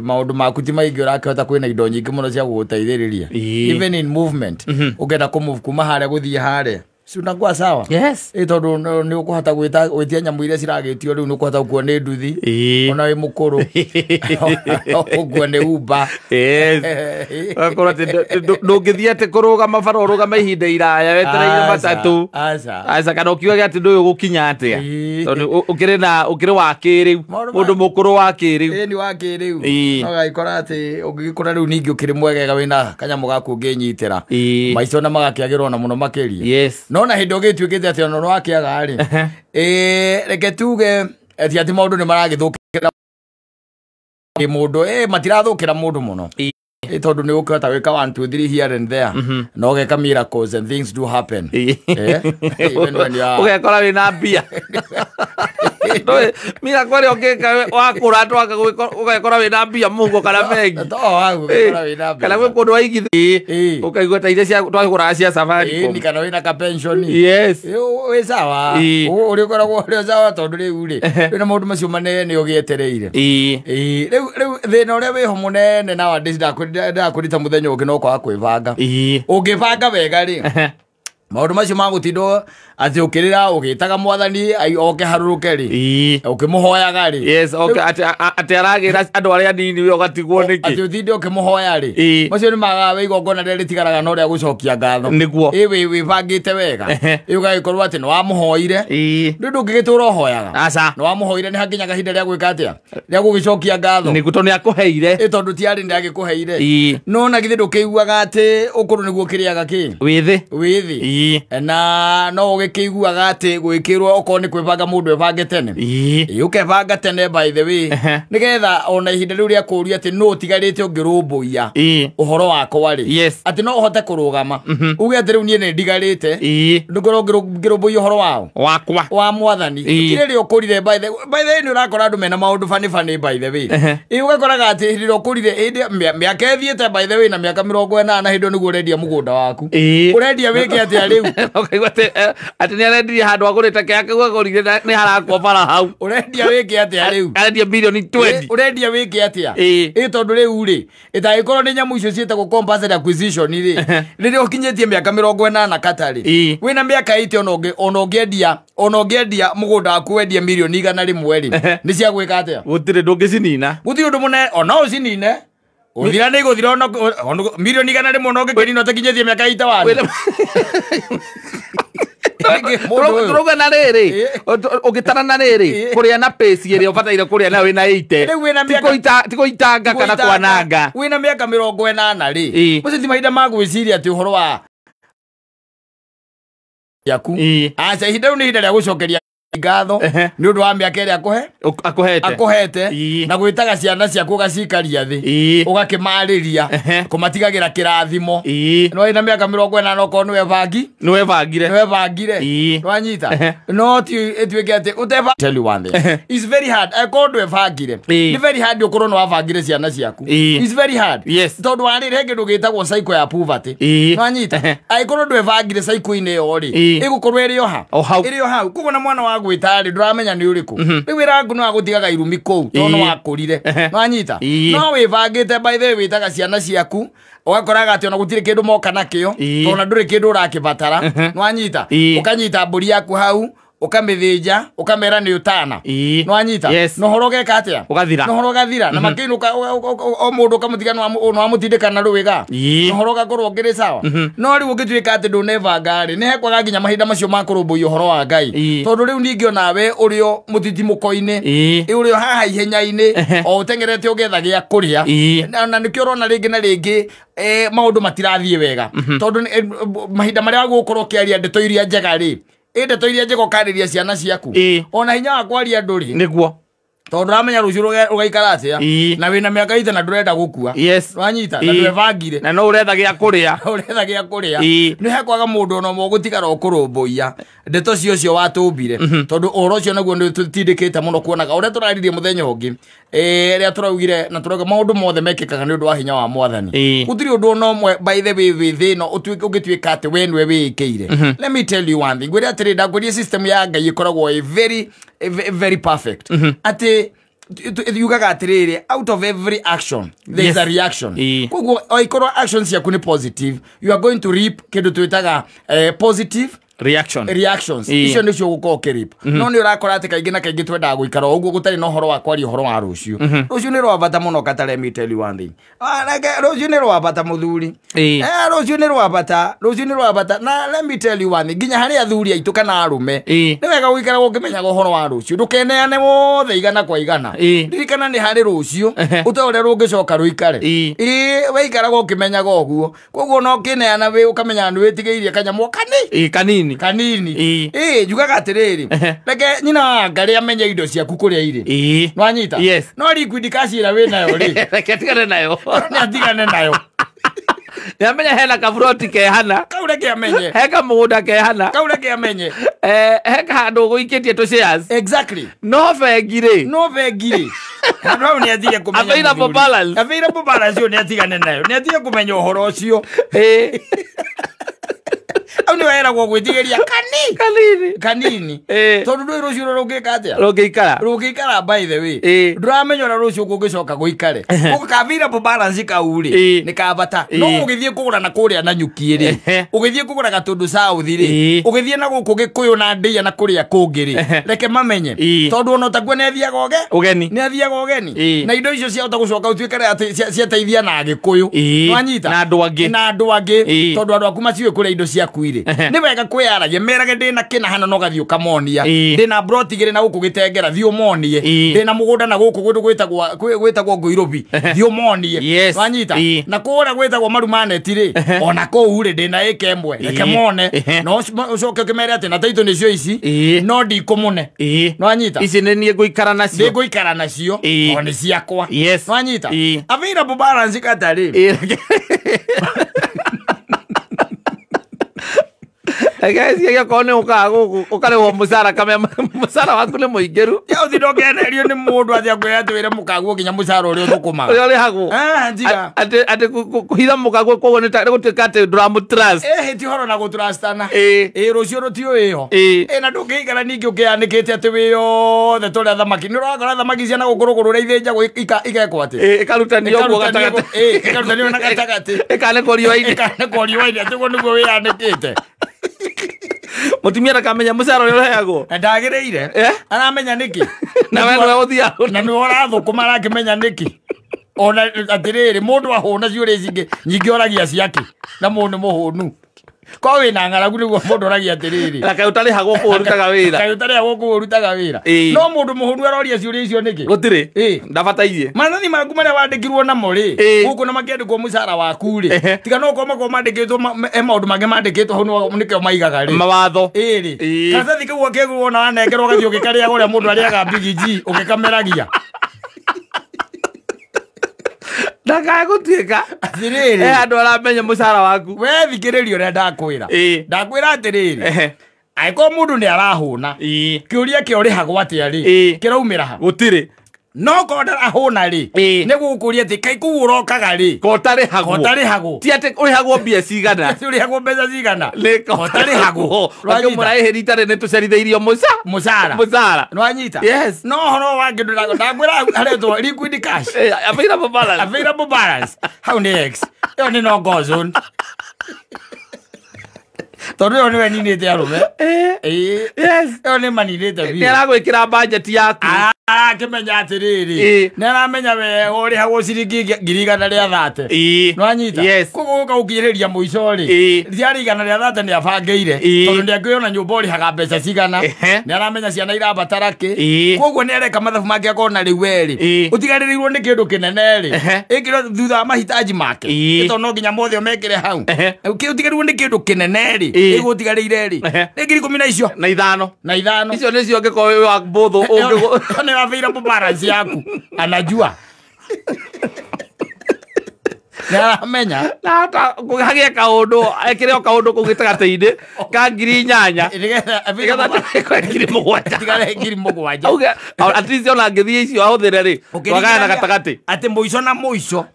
maundu maku ti maingĩ ũrakĩhota kwĩna indo nyingĩ mũno cia gũgũteithĩrĩria even in movement ũkenda kũmove kuma harĩa gũthiĩ harĩa Sunakuwa sawa. Yes. Tondu ni ukuhota gwitia nyamu iria ciragitio riu ni ukuhota gukua ni nduthi. Ona wi mukuru. Gukua ni uba. Yes. Akora ndungithia ati kuruga mabara uruga ihinda iraya wetereire matatu. Asa kana ukiuga ati nduyu gukinya atia. Tondu ukiri wa kiriu. Mundu mukuru wa kiriu. Ni wa kiriu. No gaikora ati ugikora riu ningi ukiri mwegega wina kanyamu gaku nginyitira. Maico na magakiagirwo na muno makiria. Yes. No na hindu gitwikite ati ono wakiaga ari reke tuge ati maundu ni maragithukira mundu matirathukira mundu muno tondu ni ukihota wika 1 2 3 here and there no geka miracles and things do happen ugekora wina mbia miracle okeka wakura twaka ugekora wina mbia mungu kana mengi kana we kundu waigithi ukaigua ta iria twagura cia safari ni kana wina ka pension yes we sawa uri ukoragwo uri sawa tondu riu ri wina maundu macio manene ugietereire riu thina uria wiho munene na ndakurita muthenya ungi no kwa kwibanga ungibanga wega ri maundu macio magutindo ati ukirira ugitaga mwathani oke haruruke ri ukimuhoyaga ri yes okay ati aragira andu aria nini we ugatigwo niki ati uthinde ukimuhoya ri macio ni magawe igongona riri tigaraga no ria gucokia ngatho niguo we bangite wega ugagikorwo ati no wamuhoire ndu ngigitura hoyaga aca no wamuhoire ni hakinya kahinda ria gwika atia ria gugicokia ngatho niguo ni akuheire tondu ti ari ndagikuheire no na githi ndukiguaga ati ukuru niguo kiriaga ki withi na no ugikiguaga ati gwikirwo oko ni kwibanga mundu ebange tene ukebanga tene by the way nigetha ona ihinda riu ria kuria ati no tigarite ungirumbuia uhoro wako ari ati no uhote kurugama uge ati riu nie ni ndigarite ndugoro ngirumbuia uhoro wao wakwa wa mwathani kirire ukurire by the way ni urakora andu mena maundu fani by the way ugakoraga ati hirire ukurire miaka ethiete by the way na miaka 40 hindu niguo urendia mugunda waku urendia wiki ati riu okaigua ati ni arendia handu agurite kiake gwagorire ni harakwo bara hau urendia wiki ati riu arendia bilioni 20 urendia wiki ati tondu riu ri itaikorwo ni nyamu icio cietagwo compulsory acquisition ri riri ukinyetie miaka 40 katari wina miaka 80 ona ungiendia mugunda waku wendia milioni 100 ri ni cia gwika atia gutire ndungicinina gutire undu mune ona ucinine uthira ni guthira ona milioni 100 no ngikinina utakinyetie miaka 80 Turuga na riri ugitana na riri kuria na pace iri ubataire kuria na wina 80 tiko itanga kana kwananga wina miaka 80 ri mucithi mahinda magwiciria ati uhoro wa yaku acha ihinda ni ihinda ria gucokeria ngatho ni undu wa miaka iri akuhete na gwitaga ciana ciaku gacikaria thi ugakimariria kumatigagira kirathimo no ina miaka 40 oko ni webangire wanyita no ti etweke ati uteba tell you one thing it's very hard akondo webangire ni very hard ukoro no wabangire ciana ciaku it's very hard tondu wari rege ndugitagwo cycle ya poverty wanyita aikoro ndwebangire cycle ine yo ri igukorwo iri yo hau kuko na mwana wa gwitari nduramenya ni uriku riu iragu no agutigaga irumi kou tono wakurire nwanyita no wibangite by the way witaga ciana ciaku ugakoraga ati ona gutire kindu moka nakio tona nduri kindu urakibatara nwanyita ukanyita mburi yaku hau ukamithija ukamera ni utana nwanyita no horoge katia no horoga thira na makinu o mundu kamutiga no amutindika na ruwiga no horoga korwo ngiri sawa no riu ugitwika ati ndu never ngari ne hekwaga nginya mahinda macio makurumbuyo horo wa Ngai tondu riu ningio nawe urio mutitimuko-ini urio haha ihenya-ini o utengerete ugetha gia kuria na nikio rona ringi na ringi maundu matirathie wega tondu mahinda maria gukorwo kiaria ndeto iria njega ri ndeto iria njego kariria ciana ciaku ona hinya wa kwaria nduri niguo tondu ramenya rucio ugaikara atia na wina miaka 8 na ndurenda gukua wanyita na ndwebangire na no uretha gia kuria ni hekwaga mundu no mugutigara ukurumbuia ndeto cio watumbire tondu oro cio naguo ni tutindikite muno kuonaga uria turaririe muthenya ungi ria turaugire na turaga maundu mothe mekikaga ni undu wa hinya wa mwathani gutiri undu no by the way withino ugitwika ati we nwe wikire let me tell you one thing gwira atiri ndagũrie system ya Ngai ikoragwo very perfect ati yugaga atiriri, out of every action there is a reaction. Koguo oikorwo actions yaku ni positive, you are going to reap kindu twitaga positive reactions. Icio nä cio gå korwo kä rip. No nä å rakora atä kaingä na kaingä twendaga gå ikara å guo gå tarä na å horo wa kwaria å horo wa rå ciå. Rå ciå nä rwa bata må no kata let me tell you one thing. Rå ciå nä rwa bata må thuri. Rå ciå nä rwa bata. Rå ciå nä rwa bata. Na let me tell you one thing. Nginya harä athuri aitå kana arũme. Nä wega gå ikara gå kä menyaga å horo wa rå ciå. Ndå keneane wothe igana kwa igana. Ririkana nä harä rå ciå. Å te å rä a rå ngä coka rå ikare. Waikaraga å kä menyaga å guo. Koguo no kä neana wä å kamenya nä wä tigä irie kanyamå kanini. Jugaga atiriri. Reke nyina ngari amenye indo ciaku kuria iri. Nwanyita. No liquid kashira we nayo ri. Reke atigane nayo. Ni atigane nayo. Yamenya hena kaburoti ke hana. Kaureke amenye. Heka muda ke hana. Kaureke amenye. Heka handu guikitie to shares. Exactly. No vegire. No ni atige kumenya. Available balance yo ni atigane nayo. Ni atige kumenya uhoro ucio. Au ni wera gwo gwitigeria kanini tondu ndui rucio rugika atia rugikara by the way nduramenyora rucio gugicoka guikare ukavira po balance kauri ni kabata no ugithie kugura na kuria na nyuki ri ugithie kugura gatundu south ri ugithie na guku gikuyu na ndia na kuria kungiri reke mamenye tondu ono takuo ne thiaga ugeni na indo icio cia utagucoka utwikare ati cia teithia na gikuyu nwanyita na andu angi tondu andu aku maciwe kuria indo cia kuire ni wega kwiyaragia merage ndina kina hana no gathio kamonia ndina brotigire na guku gitengera thio monie ndina mugunda na guku gwitu gwitagwo Ngoirobi thio monie wanyita na kura gwitagwo Marumaneti ri ona ko ure ndina ekemwe reke mone no ucoke kimere ati na taito nicio ici no ndikumune no anyita ici ni nie guikara nacio oni ciakwa wanyita available balance katari guys ya kone ukare ho musara kama musara waku ni muingeru ya uthidogenerio ni mundu athia kwiyatwire mukaguo ginya musara uria thukuma uri hagu njiga ate kuhitha mukaguo kogo ni gutuika ate drum trust ti horo na gutrustana rucio rutio iyo na ndungiikara ningi ukianikite ati wi yothe turia thamaki ni urakora thamaki ciana gukurugurura ithinja igekwo ati ikarutani oguo gatagati ikarutani na gatagati ikane koriwaini ati guo niguo wianikite mutumia rakamenya musara uri heagwo ndagireire aramenya niki na wewe uthia na ni urathukuma rakimenya niki ona atiriri mundu ahuna ciuri cingi nyingi oragia ciake na mundu muhunu ko wina ngaragu niguo mundu oragia atiriri raka utari hagwo kurutaga wira kai utari hagwo kurutaga wira no mundu muhunu aroria ciuri icio niki gutiri ndabatairie manathi maku maria wandikirwo namo ri guku na makiandikwo musara waku ri tiga no koma ko mandikitwo maundu mange mandikitwo hau nikio maigaga ri mawatho ri kasathi kiguo kegwo na wanengerwo gathio gikaria guria mundu ariaga bigiji ugikameragia ndakae gutuika atiriri andu aramenya musara waku we thikiririo ria ndakwira atiriri aiko mundu ni arahuna kiuria kio rihagwo atia ri kiraumira ha gutiri no konda ahuna ri ni gukuria ati kai ku urokaga ri kotari hagu ti ati uri hagu mbia cigana uri hagu mbeca cigana kotari hagu rwage murai heritare ne tuceritheirio musara no anyita no horo wangi ndagwira haretwo liquid cash available balance how next yo ni no go zone tondu yo ni we ninite arume yo ni manirite vi aragwikira budget yaku kimenya atiriri naramenya we uri hago ciringi 130 no anyita kuguka ukiriria muico ri thiari 130 ni abangeire tondu ndi angiona nyumba uri haga mbeca cigana naramenya ciana irabatara ki koguo ni areka mathabu make akona riu weri utigaririirwo ni kindu kinene ri ikiro thutha mahitaji make ito no nginya mothe mekire hau utigaririirwo ni kindu kinene ri igutigarire ri ngiri 10 icio na ithano icio nicio ngiko wa mbuthu available balance yaku anajua Naramenya. Na kuhagia kaundu ekire kaundu kugitagate-ine ka ngiri 8. Ndigetha ngiri 7. Tigare ngiri 7. At least ona ngithie icio ahuthire ri. Twagana gatagati. Ati muico na muico.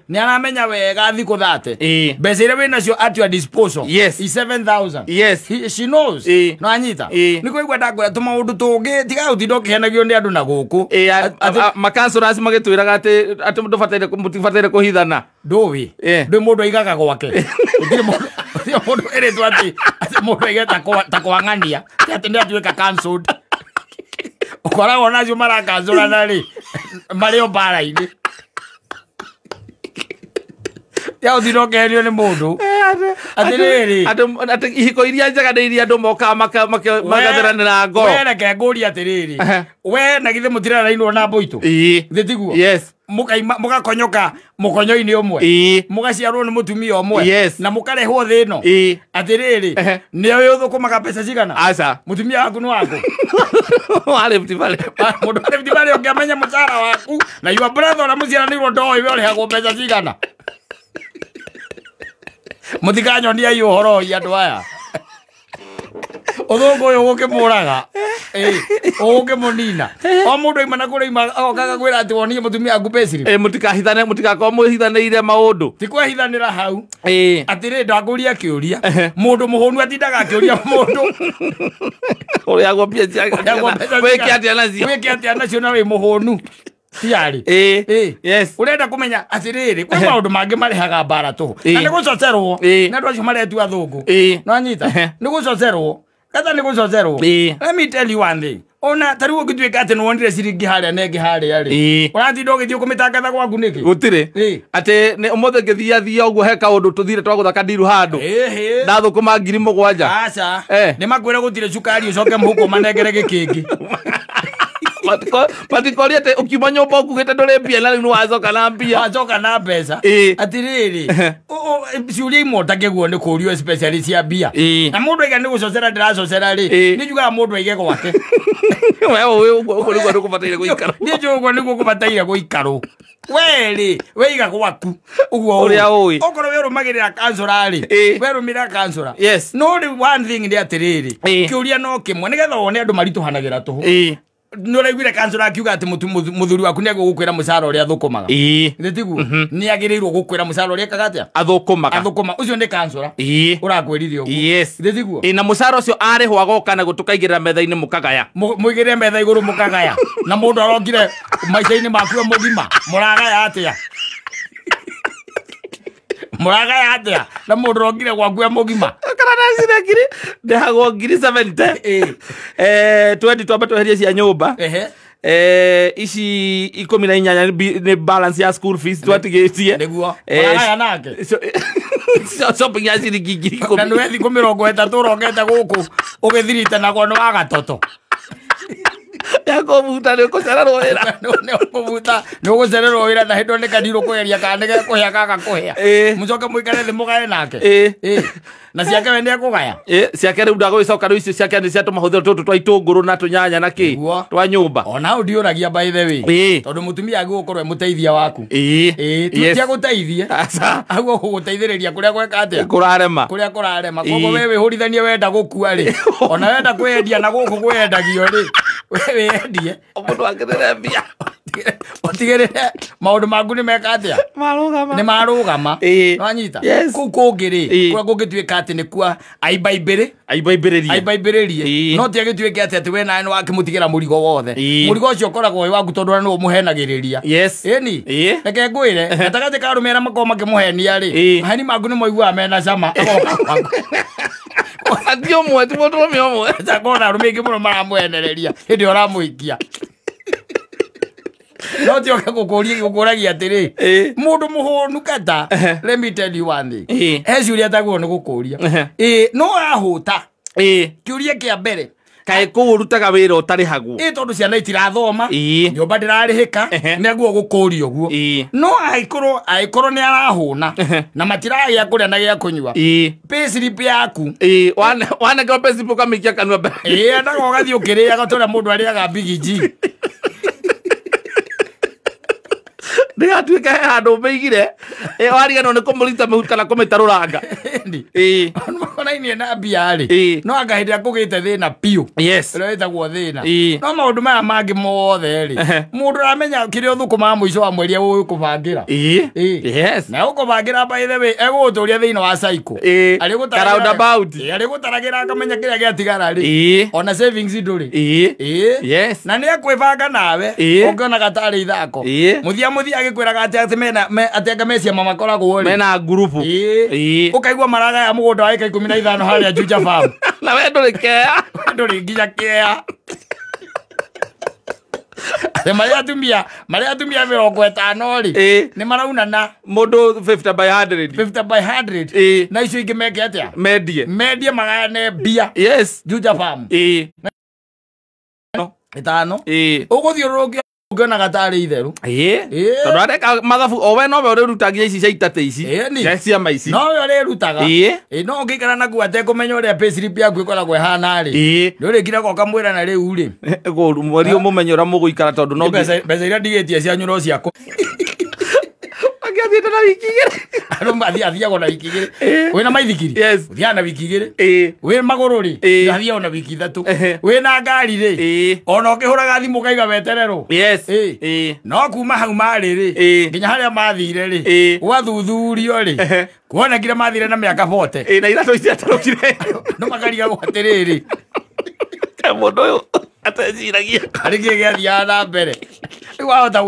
Ni aramenya wega thiku 30. Mbeca iria wina cio at your disposal. Yes. Is 7,000. Yes. She knows. No anyita. Ni kuigua ndagwira tumaundu tungi tiga utindo kihenagio ni andu na guku. Makansura magitwiraga ati mutifatire kuhithana. Nduwi. Ndwi mundu aigaga gwake. Utire mundu eretwo ati mundu aigeta ta kwang'ania. Ati ndi atuika cancelled. Ukoragwo nacio marakanzũrana rĩ marĩ o mbara-inĩ ya ũthinokerio nĩ mũndũ atĩrĩrĩ atĩ ihiko iria njega nĩ iria andũ mokaga magathiranĩra ngoro wereke ngũria atĩrĩrĩ we na githĩ mũtirarainwo na mbũitũ githĩ tiguo mũgakonyoka mũkonyo-inĩ ũmwe mũgaciarwo nĩ mũtumia ũmwe na mũkarehwo thĩ ĩno atĩrĩrĩ nĩwe ũthũkũmaga mbeca cigana mũtumia waku nĩ waku warĩ Valley mũndũ wa Rift Valley ũngĩamenya mũcara waku na your brother ũrĩa mũciaranĩirwo ndoĩ we ũrĩhagwo mbeca cigana mũtikanyoniai ũhoro ũyũ andũ aya ũthũngũ ũyũ ũgũkĩmũraga ũgũkĩmũnina o mũndũ aima na kũrĩa okaga kwĩra atĩ wonie mũtumia waku peciri mũtikahithane mũtigakorwo mwĩhithanĩire maũndũ ti kwĩhithanĩra hau atĩrĩ ndakũria kĩũria mũndũ mũhũnu atindaga akĩũria mũndũ ũrĩa agwo mbia wĩke atĩa nacio na wĩ mũhũnu tiari urenda kumenya atiriri kwa maundu mangi marihaga mbara tu na ni gucocerwo na andu acio maretu athungu no anyita ni gucocerwo kata ni gucocerwo let me tell you one thing ona tariwo ngituika ati no wondire ciringi haria nengi haria ri uratinda ugithio kumitangatha gwaku niki gutire ati ni umuthe ngithia uguo he kaundu tuthire twaguthaka ndiru handu ndathukuma ngiri 7 aca ni makwire gutire cukari ucoke muhuko manengere gikingi Patikoria te ukiuma nyumba ukugite nduri mbia na riu wacoka na mbia wacoka na mbeca atiriri ciuria imwe utakiguo ni kurio specialist ya mbia na mundu aiga ni gucocera ndiracocera ri ni njugaga mundu aige gwake wewe uguo niguo ndukubataire guikara ni njuguo niguo kubataire guikaro weri weiga gwaku uguo uria ui okorwo we rumagirira kansura ri we rumira kansura no ri one thing ndi atiriri kiuria no kimwe nigetha wone andu marituhanagira tuhu noraiguire kansura akiuga ati muthuri waku ni agukwira mucara uria athukumaga ndetigu ni agirirwo gukwira mucara uria kagatia athukuma ucio ni kansura urakwirithio ndetigu na mucara ucio arihwo agoka na gutukaigirira metha-ini mukagaya muigire metha iguru mukagaya na mundu arokire maica-ini maku mugima muragaya atia muragaya atia na mundu arokire gwaku mugima kana na cirengiri ndehagwo ngiri 70 20 twamba tweherie cia nyumba ici 18 ni balance ya school fees twatigitie niguo muragaya nake shopping ya ciringi ngiri 10 na nwethi 30 urongete guku ugithirite nago ni wa gatoto yako buta ni kucererwo wira ni gucererwo wira na hindo ni kandiru kuheria kana nige kuhia kaka kuhia mucoke muikare thi mugae nake na ciake we ni akugaya ciake riu ndagwicoka riu icio ciake ni cia tumahuthiro tutu twa itunguru na tunyanya na ki twa nyumba ona ndiuragia by the way tondu mutumia agu ukorwe muteithia waku tutia guteithie agu guteithiriria kuria gweka atia kurarema koguo wewe hurithanie wenda gukua ri ona wenda kwendia na guku gwendagio ri wewe endie mundu angirire mbia otigirire maundu maku ni meka atia ni marugama no anyita ku kungiri kwa gugituika ati ni kwa aibaibiririe no tia gituike ati we nae wake mutigira murigo wothe murigo ucio koragwo wi waku tondu no umuhenagiriria ni reke ngwire gatagati ka rumera makoma makimuhenia ri hani maku ni moigua mena cama adio mwe ti mundu umwe takona rumingi muno maramuenereria hindi uramuikia no ti oke gukuragia atiri mundu muhonu kata let me tell you one thing ciuria taguo ni gukuria no ahuta kiuria kia mbere kae kurutaga wira utari hagu tondu ciana itirathoma nyumba ndirarihika neguo gukuria uguo no aikorwo ni arahuna na matiragia kuria na gia kunyua payslip yaku wana kwa payslip kamikia kanwa ndago gathi ukiria gatoria mundu ariaga bigiji ndigatuĩke he handũ ũmĩigire wariganwo nĩ kũmũrita mũhuti kana kũmĩtarũranga makonainie na mbia-rĩ no anga hĩndĩ ĩrĩa kũgĩte thĩna piũ ĩrĩa ĩtagwo thĩna no maũndũ maya mangĩ mothe-rĩ mũndũ aramenya kĩrĩa ũthũkũmaga mũico wa mweri ũgũkũbangĩra na ũkũbangĩra by the way egũgũtũria thĩinĩ wa cycle arĩgũtaragĩra akamenya kĩrĩa gĩatigara-rĩ ona savings ndũrĩ na nĩ ekwĩbanga nawe ũngĩona gatarĩ ithako mũthia agĩkwĩraga atĩ anga meciama makoragwo mena ngurubu ũkaigua maragaya mũgũnda wa ĩka 15 harĩa Juja Farm na we ndũrĩ kea ndũrĩ nginya kea marĩa atumia 50-rĩ nĩ maraunana mũndũ 50 by 100 na icio ingĩ meke atĩa mendie magayane mbia Juja Farm 5 ũgũthiũrũrũkia ũngĩona gatarĩ itherũ tondũ areka mathabu o we nowe ũrĩrutagia ici cia itate ici ciama ici nowe ũrĩrutaga no ũngĩikara naku atekũmenya ũrĩa payslip yaku ĩkoragwo ĩhana-rĩ nĩũrĩkire goka mwĩra na rĩu-rĩ mweri ũmũmenye ũrĩa mũgũikara tondũ no mbeca iria ndigĩtie cia nyũro ciakũ athiĩte na wiki igĩrĩ athiagwo na wiki igĩrĩ wĩna maithikiri ũthiaga na wiki igĩrĩ wĩ magũrũ-rĩ athiagwo na wiki 3 wĩna ngari-rĩ ona ũkĩhũraga thimũ ũkaiga wetererwo no kuma hau marĩ-rĩ nginya harĩa mathire-rĩ gwathuthurio-rĩ kuonekire mathire na mĩaka 40 na iratũ iciatarũkire no makarigagwo atĩrĩrĩ mũndũ ũyũ ateciragia harĩ kĩĩ gĩathiaga na mbere rĩu wahota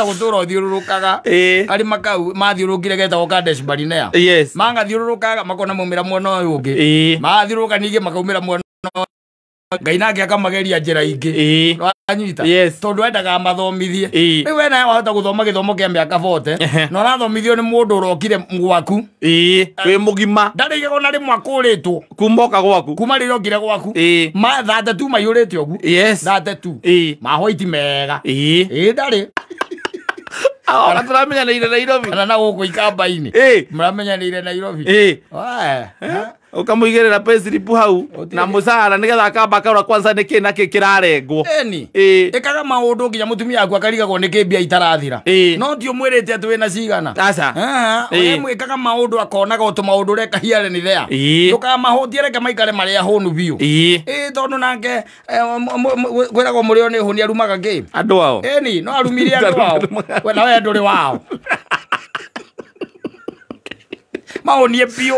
gũtũra ũthiũrũrũkaga karĩma kau mathiũrũrũkire getagwo Kadesh Barnea magathiũrũrũkaga makona maumĩra mwena ũyũ ũngĩ magathiũrũrũka ningĩ makaumĩra mwena Ngai nake akamageria njĩra ingĩ anyita tondũ endaga mathomithie rĩu we nawe wahota gũthoma gĩthomo kĩa mĩaka 40 na ũrathomithio nĩ mũndũ ũrokire gwaku wĩ mũgima ndarĩigagwo na rĩmwe akũrĩtwo kumoka gwaku kuma rĩrĩa okire gwaku thate tu maihũrĩte ũguo thate tu mahoiti mega ndarĩ ona tũramenyanĩire Nairobi kana na gũkũ ikamba-inĩ mũramenyanĩire Nairobi ukamũigĩrĩra payslip hau na mũcara nĩgetha akamba akaũra kwanza nĩkĩ nakĩ kĩrarengwo ĩkaga maũndũ nginya mũtumia waku akarigagwo nĩkĩ mbia itarathira no ti ũmwĩrĩte atĩ wĩna cigana we mwĩkaga maũndũ akonaga tũmaũndũ ũreka here nĩ thea ndũkamahũtie reke maikare marĩa hũnu biũ tondũ nake kwĩragwo mũrĩo nĩ hũni arumaga kĩ andũ ao no arumire andũ ao we nawe ndũrĩ wao mahonie biũ